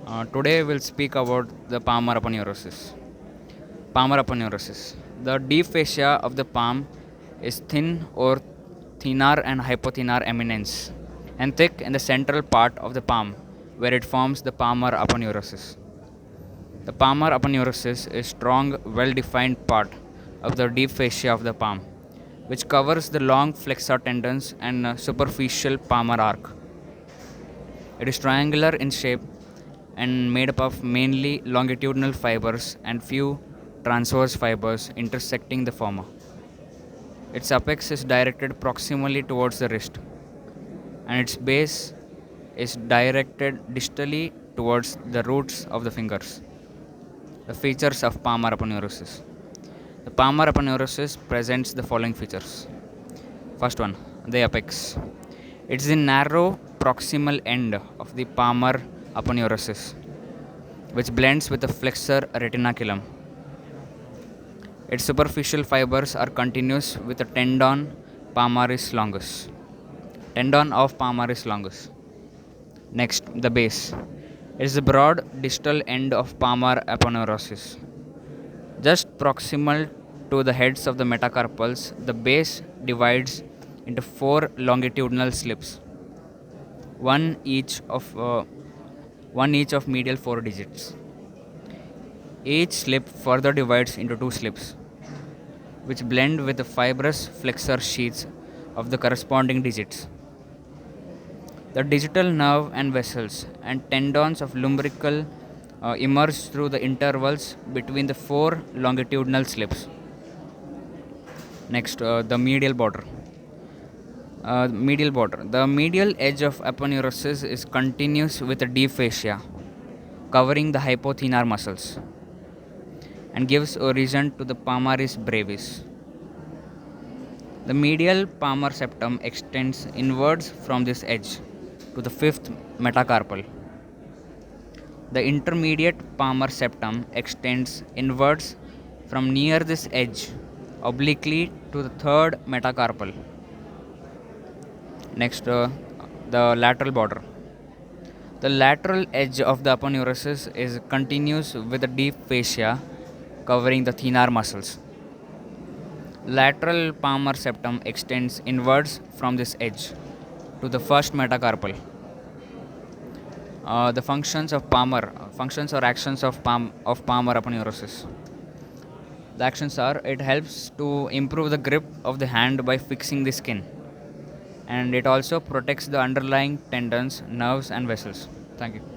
Today we'll speak about the palmar aponeurosis. Palmar aponeurosis. The deep fascia of the palm is thin or thenar and hypothenar eminence, and thick in the central part of the palm, where it forms the palmar aponeurosis. The palmar aponeurosis is strong, well-defined part of the deep fascia of the palm, which covers the long flexor tendons and superficial palmar arc. It is triangular in shape and made up of mainly longitudinal fibers and few transverse fibers intersecting the former. Its apex is directed proximally towards the wrist, and its base is directed distally towards the roots of the fingers. The features of palmar aponeurosis. The palmar aponeurosis presents the following features. First one, the apex. It is the narrow proximal end of the palmar aponeurosis, which blends with the flexor retinaculum. Its superficial fibers are continuous with the tendon palmaris longus. Tendon of palmaris longus. Next, the base. It is the broad distal end of palmar aponeurosis. Just proximal to the heads of the metacarpals, the base divides into four longitudinal slips, one each of uh, one each of medial 4 digits. Each slip further divides into two slips, which blend with the fibrous flexor sheaths of the corresponding digits. The digital nerve and vessels and tendons of lumbrical emerge through the intervals between the four longitudinal slips. Next, the medial border. Medial border. The medial edge of aponeurosis is continuous with the deep fascia, covering the hypothenar muscles, and gives origin to the palmaris brevis. The medial palmar septum extends inwards from this edge to the fifth metacarpal. The intermediate palmar septum extends inwards from near this edge obliquely to the third metacarpal. Next, the lateral border. The lateral edge of the aponeurosis is continuous with the deep fascia covering the thenar muscles. Lateral palmar septum extends inwards from this edge to the first metacarpal. The functions or actions of palmar aponeurosis. The actions are: it helps to improve the grip of the hand by fixing the skin, and it also protects the underlying tendons, nerves, and vessels. Thank you.